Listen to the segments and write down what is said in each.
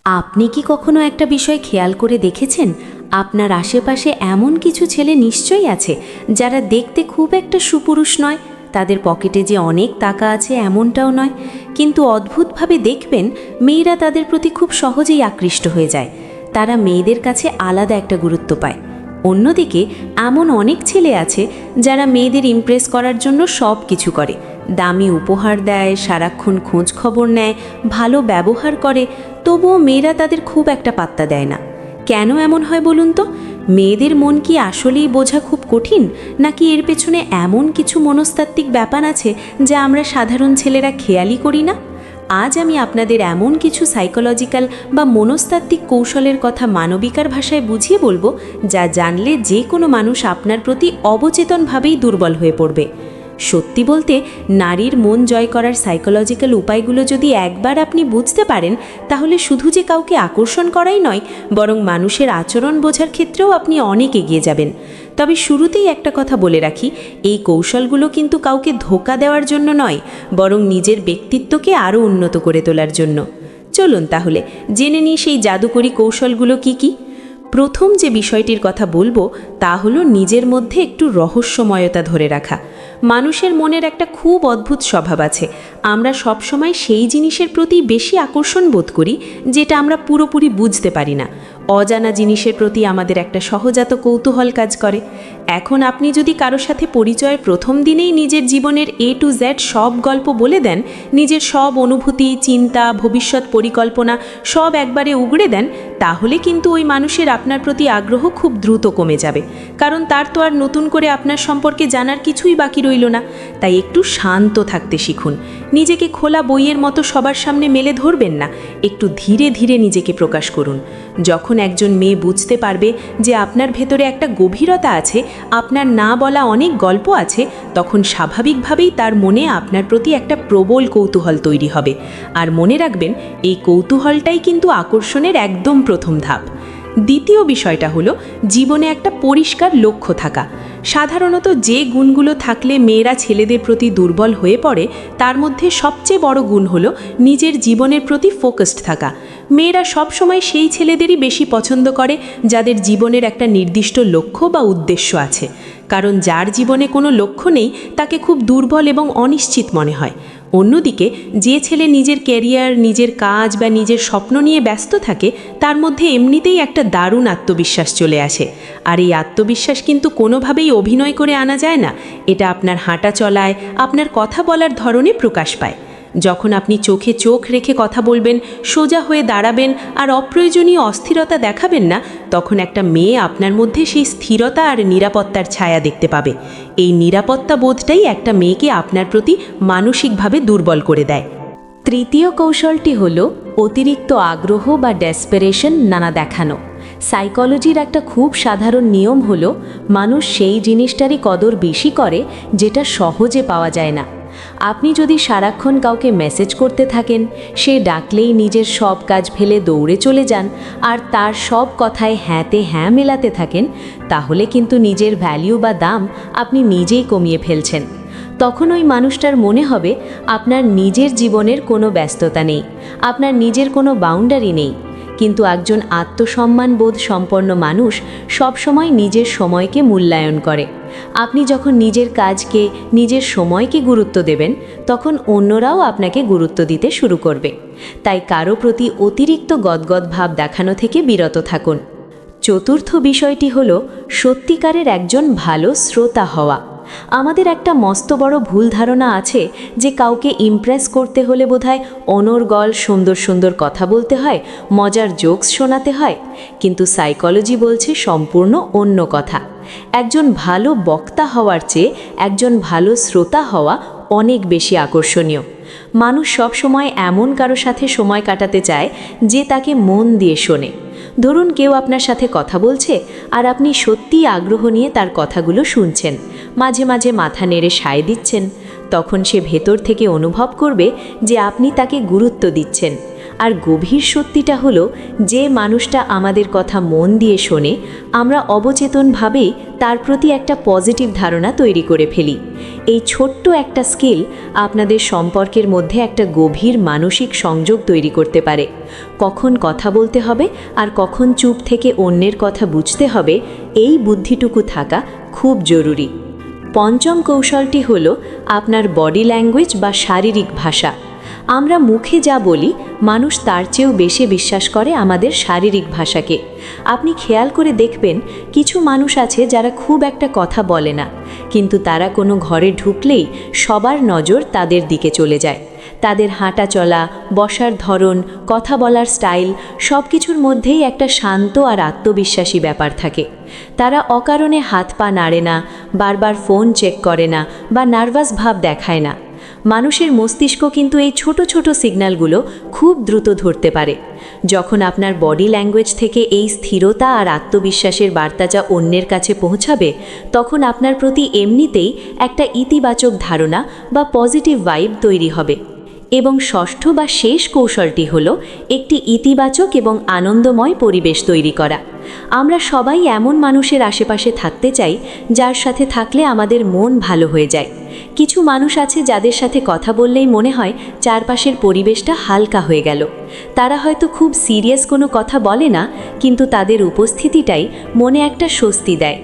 আপনি কি কখনো একটা বিষয় খেয়াল করে দেখেছেন? আপনার আশেপাশে এমন কিছু ছেলে নিশ্চয়ই আছে যারা দেখতে খুব একটা সুপুরুষ নয়, তাদের পকেটে যে অনেক টাকা আছে এমনটাও নয়, কিন্তু অদ্ভুতভাবে দেখবেন মেয়েরা তাদের প্রতি খুব সহজেই আকৃষ্ট হয়ে যায়। তারা মেয়েদের কাছে আলাদা একটা গুরুত্ব পায়। অন্যদিকে এমন অনেক ছেলে আছে যারা মেয়েদের ইমপ্রেস করার জন্য সব কিছু করে, দামি উপহার দেয়, সারাক্ষণ খোঁজ খবর নেয়, ভালো ব্যবহার করে, তবুও মেয়েরা তাদের খুব একটা পাত্তা দেয় না। কেন এমন হয় বলুন তো? মেয়েদের মন কি আসলেই বোঝা খুব কঠিন, নাকি এর পেছনে এমন কিছু মনস্তাত্ত্বিক ব্যাপার আছে যা আমরা সাধারণ ছেলেরা খেয়ালই করি না? আজ আমি আপনাদের এমন কিছু সাইকোলজিক্যাল বা মনস্তাত্ত্বিক কৌশলের কথা মানবিকার ভাষায় বুঝিয়ে বলবো, যা জানলে যে কোনো মানুষ আপনার প্রতি অবচেতনভাবেই দুর্বল হয়ে পড়বে। সত্যি বলতে, নারীর মন জয় করার সাইকোলজিক্যাল উপায়গুলো যদি একবার আপনি বুঝতে পারেন, তাহলে শুধু যে কাউকে আকর্ষণ করাই নয়, বরং মানুষের আচরণ বোঝার ক্ষেত্রেও আপনি অনেক এগিয়ে যাবেন। তবে শুরুতেই একটা কথা বলে রাখি, এই কৌশলগুলো কিন্তু কাউকে ধোঁকা দেওয়ার জন্য নয়, বরং নিজের ব্যক্তিত্বকে আরও উন্নত করে তোলার জন্য। চলুন তাহলে জেনে নিই সেই জাদুকরী কৌশলগুলো কি কি। প্রথম যে বিষয়টির কথা বলবো তা হলো নিজের মধ্যে একটু রহস্যময়তা ধরে রাখা। মানুষের মনের একটা খুব অদ্ভুত স্বভাব আছে, আমরা সবসময় সেই জিনিসের প্রতি বেশি আকর্ষণ বোধ করি যেটা আমরা পুরোপুরি বুঝতে পারি না। অজানা জিনিসের প্রতি আমাদের একটা সহজাত কৌতূহল কাজ করে। এখন আপনি যদি কারো সাথে পরিচয়ের প্রথম দিনেই নিজের জীবনের A to Z সব গল্প বলে দেন, নিজের সব অনুভূতি, চিন্তা, ভবিষ্যৎ পরিকল্পনা সব একবারে উগড়ে দেন, তাহলে কিন্তু ওই মানুষের আপনার প্রতি আগ্রহ খুব দ্রুত কমে যাবে, কারণ তার তো আর নতুন করে আপনার সম্পর্কে জানার কিছুই বাকি রইল না। তাই একটু শান্ত থাকতে শিখুন। নিজেকে খোলা বইয়ের মতো সবার সামনে মেলে ধরবেন না, একটু ধীরে ধীরে নিজেকে প্রকাশ করুন। যখন একজন মেয়ে বুঝতে পারবে যে আপনার ভেতরে একটা গভীরতা আছে, আপনার না বলা অনেক গল্প আছে, তখন স্বাভাবিকভাবেই তার মনে আপনার প্রতি একটা প্রবল কৌতূহল তৈরি হবে। আর মনে রাখবেন, এই কৌতূহলটাই কিন্তু আকর্ষণের একদম প্রথম ধাপ। দ্বিতীয় বিষয়টা হলো জীবনে একটা পরিষ্কার লক্ষ্য থাকা। সাধারণত যে গুণগুলো থাকলে মেয়েরা ছেলেদের প্রতি দুর্বল হয়ে পড়ে, তার মধ্যে সবচেয়ে বড় গুণ হলো নিজের জীবনের প্রতি ফোকাসড থাকা। মেয়েরা সবসময় সেই ছেলেদেরই বেশি পছন্দ করে যাদের জীবনের একটা নির্দিষ্ট লক্ষ্য বা উদ্দেশ্য আছে, কারণ যার জীবনে কোনো লক্ষ্য নেই তাকে খুব দুর্বল এবং অনিশ্চিত মনে হয়। অন্যদিকে যে ছেলে নিজের ক্যারিয়ার, নিজের কাজ বা নিজের স্বপ্ন নিয়ে ব্যস্ত থাকে, তার মধ্যে এমনিতেই একটা দারুণ আত্মবিশ্বাস চলে আসে। আর এই আত্মবিশ্বাস কিন্তু কোনোভাবেই অভিনয় করে আনা যায় না, এটা আপনার হাঁটা চলায়, আপনার কথা বলার ধরনে প্রকাশ পায়। যখন আপনি চোখে চোখ রেখে কথা বলবেন, সোজা হয়ে দাঁড়াবেন আর অপ্রয়োজনীয় অস্থিরতা দেখাবেন না, তখন একটা মেয়ে আপনার মধ্যে সেই স্থিরতা আর নিরাপত্তার ছায়া দেখতে পাবে। এই নিরাপত্তা বোধটাই একটা মেয়েকে আপনার প্রতি মানসিকভাবে দুর্বল করে দেয়। তৃতীয় কৌশলটি হলো অতিরিক্ত আগ্রহ বা ডেসপারেশন নানা দেখানো। সাইকোলজির একটা খুব সাধারণ নিয়ম হলো, মানুষ সেই জিনিসটারই কদর বেশি করে যেটা সহজে পাওয়া যায় না। আপনি যদি সারাক্ষণ কাউকে মেসেজ করতে থাকেন, সে ডাকলেই নিজের সব কাজ ফেলে দৌড়ে চলে যান আর তার সব কথায় হ্যাঁতে হ্যাঁ মেলাতে থাকেন, তাহলে কিন্তু নিজের ভ্যালু বা দাম আপনি নিজেই কমিয়ে ফেলছেন। তখন ওই মানুষটার মনে হবে আপনার নিজের জীবনের কোনো ব্যস্ততা নেই, আপনার নিজের কোনো বাউন্ডারি নেই। কিন্তু একজন আত্মসম্মানবোধ সম্পন্ন মানুষ সবসময় নিজের সময়কে মূল্যায়ন করে। আপনি যখন নিজের কাজকে, নিজের সময়কে গুরুত্ব দেবেন, তখন অন্যরাও আপনাকে গুরুত্ব দিতে শুরু করবে। তাই কারো প্রতি অতিরিক্ত গদগদ ভাব দেখানো থেকে বিরত থাকুন। চতুর্থ বিষয়টি হলো সত্যিকারের একজন ভালো শ্রোতা হওয়া। আমাদের একটা মস্ত বড় ভুল ধারণা আছে যে কাউকে ইমপ্রেস করতে হলে বোধহয় অনর্গল সুন্দর সুন্দর কথা বলতে হয়, মজার জোকস শোনাতে হয়। কিন্তু সাইকোলজি বলছে সম্পূর্ণ অন্য কথা। একজন ভালো বক্তা হওয়ার চেয়ে একজন ভালো শ্রোতা হওয়া অনেক বেশি আকর্ষণীয়। মানুষ সবসময় এমন কারো সাথে সময় কাটাতে চায় যে তাকে মন দিয়ে শোনে। ধরুন কেউ আপনার সাথে কথা বলছে আর আপনি সত্যিই আগ্রহ নিয়ে তার কথাগুলো শুনছেন, মাঝে মাঝে মাথা নেড়ে সায় দিচ্ছেন, তখন সে ভেতর থেকে অনুভব করবে যে আপনি তাকে গুরুত্ব দিচ্ছেন। আর গভীর সত্যিটা হলো, যে মানুষটা আমাদের কথা মন দিয়ে শোনে, আমরা অবচেতনভাবেই তার প্রতি একটা পজিটিভ ধারণা তৈরি করে ফেলি। এই ছোট্ট একটা স্কিল আপনাদের সম্পর্কের মধ্যে একটা গভীর মানসিক সংযোগ তৈরি করতে পারে। কখন কথা বলতে হবে আর কখন চুপ থেকে অন্যের কথা বুঝতে হবে, এই বুদ্ধিটুকু থাকা খুব জরুরি। পঞ্চম কৌশলটি হলো আপনার বডি ল্যাঙ্গুয়েজ বা শারীরিক ভাষা। আমরা মুখে যা বলি, মানুষ তার চেয়েও বেশি বিশ্বাস করে আমাদের শারীরিক ভাষাকে। আপনি খেয়াল করে দেখবেন, কিছু মানুষ আছে যারা খুব একটা কথা বলে না, কিন্তু তারা কোনো ঘরে ঢুকলেই সবার নজর তাদের দিকে চলে যায়। তাদের হাঁটা চলা, বসার ধরন, কথা বলার স্টাইল, সব কিছুর মধ্যেই একটা শান্ত আর আত্মবিশ্বাসী ব্যাপার থাকে। তারা অকারণে হাত পা নাড়ে না, বারবার ফোন চেক করে না বা নার্ভাস ভাব দেখায় না। মানুষের মস্তিষ্ক কিন্তু এই ছোট ছোট সিগন্যালগুলো খুব দ্রুত ধরতে পারে। যখন আপনার বডি ল্যাঙ্গুয়েজ থেকে এই স্থিরতা আর আত্মবিশ্বাসের বার্তাটা অন্যের কাছে পৌঁছাবে, তখন আপনার প্রতি এমনিতেই একটা ইতিবাচক ধারণা বা পজিটিভ ভাইব তৈরি হবে। এবং ষষ্ঠ বা শেষ কৌশলটি হলো একটি ইতিবাচক এবং আনন্দময় পরিবেশ তৈরি করা। আমরা সবাই এমন মানুষের আশেপাশে থাকতে চাই যার সাথে থাকলে আমাদের মন ভালো হয়ে যায়। কিছু মানুষ আছে যাদের সাথে কথা বললেই মনে হয় চারপাশের পরিবেশটা হালকা হয়ে গেল। তারা হয়তো খুব সিরিয়াস কোনো কথা বলে না, কিন্তু তাদের উপস্থিতিটাই মনে একটা স্বস্তি দেয়।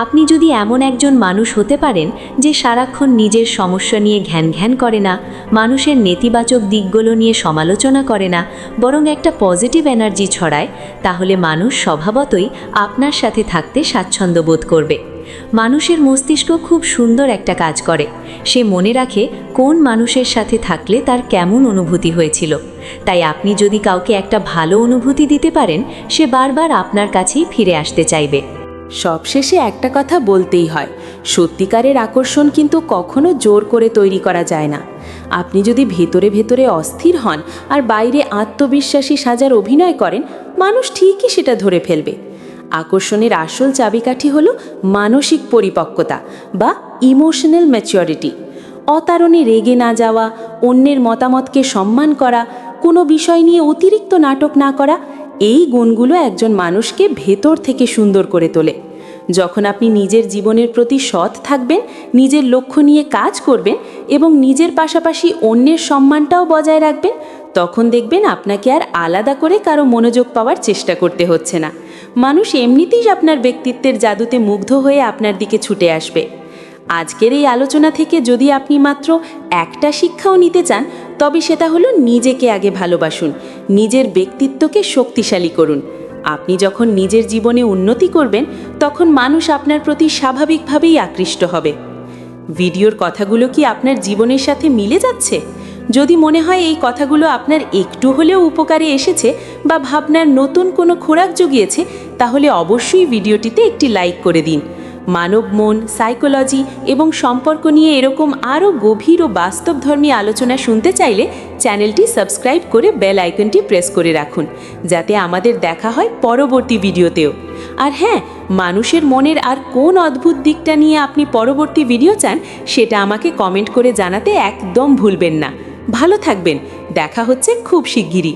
আপনি যদি এমন একজন মানুষ হতে পারেন যে সারাক্ষণ নিজের সমস্যা নিয়ে ঘ্যান করে না, মানুষের নেতিবাচক দিকগুলো নিয়ে সমালোচনা করে না, বরং একটা পজিটিভ এনার্জি ছড়ায়, তাহলে মানুষ স্বভাবতই আপনার সাথে থাকতে স্বাচ্ছন্দ্য বোধ করবে। মানুষের মস্তিষ্ক খুব সুন্দর একটা কাজ করে। সে মনে রাখে কোন মানুষের সাথে থাকলে তার কেমন অনুভূতি হয়েছিল। তাই আপনি যদি কাউকে একটা ভালো অনুভূতি দিতে পারেন, সে বারবার আপনার কাছেই ফিরে আসতে চাইবে। সবশেষে একটা কথা বলতেই হয়, সত্যিকারের আকর্ষণ কিন্তু কখনো জোর করে তৈরি করা যায় না। আপনি যদি ভেতরে ভেতরে অস্থির হন আর বাইরে আত্মবিশ্বাসী সাজার অভিনয় করেন, মানুষ ঠিকই সেটা ধরে ফেলবে। আকর্ষণের আসল চাবিকাঠি হলো মানসিক পরিপক্কতা বা ইমোশনাল ম্যাচিউরিটি। অতারণে রেগে না যাওয়া, অন্যের মতামতকে সম্মান করা, কোনো বিষয় নিয়ে অতিরিক্ত নাটক না করা, এই গুণগুলো একজন মানুষকে ভেতর থেকে সুন্দর করে তোলে। যখন আপনি নিজের জীবনের প্রতি সৎ থাকবেন, নিজের লক্ষ্য নিয়ে কাজ করবেন এবং নিজের পাশাপাশি অন্যের সম্মানটাও বজায় রাখবেন, তখন দেখবেন আপনাকে আর আলাদা করে কারো মনোযোগ পাওয়ার চেষ্টা করতে হচ্ছে না। মানুষ এমনিতেই আপনার ব্যক্তিত্বের জাদুতে মুগ্ধ হয়ে আপনার দিকে ছুটে আসবে। আজকের এই আলোচনা থেকে যদি আপনি মাত্র একটা শিক্ষাও নিতে চান, তবে সেটা হলো নিজেকে আগে ভালোবাসুন, নিজের ব্যক্তিত্বকে শক্তিশালী করুন। আপনি যখন নিজের জীবনে উন্নতি করবেন, তখন মানুষ আপনার প্রতি স্বাভাবিকভাবেই আকৃষ্ট হবে। ভিডিওর কথাগুলো কি আপনার জীবনের সাথে মিলে যাচ্ছে? যদি মনে হয় এই কথাগুলো আপনার একটু হলেও উপকারে এসেছে বা ভাবনার নতুন কোনো খোরাক জুগিয়েছে, তাহলে অবশ্যই ভিডিওটিতে একটি লাইক করে দিন। মানব মন, সাইকোলজি এবং সম্পর্ক নিয়ে এরকম আরও গভীর ও বাস্তবধর্মী আলোচনা শুনতে চাইলে চ্যানেলটি সাবস্ক্রাইব করে বেল আইকনটি প্রেস করে রাখুন, যাতে আমাদের দেখা হয় পরবর্তী ভিডিওতেও। আর হ্যাঁ, মানুষের মনের আর কোন অদ্ভুত দিকটা নিয়ে আপনি পরবর্তী ভিডিও চান, সেটা আমাকে কমেন্ট করে জানাতে একদম ভুলবেন না। ভালো থাকবেন, দেখা হচ্ছে খুব শিগগিরই।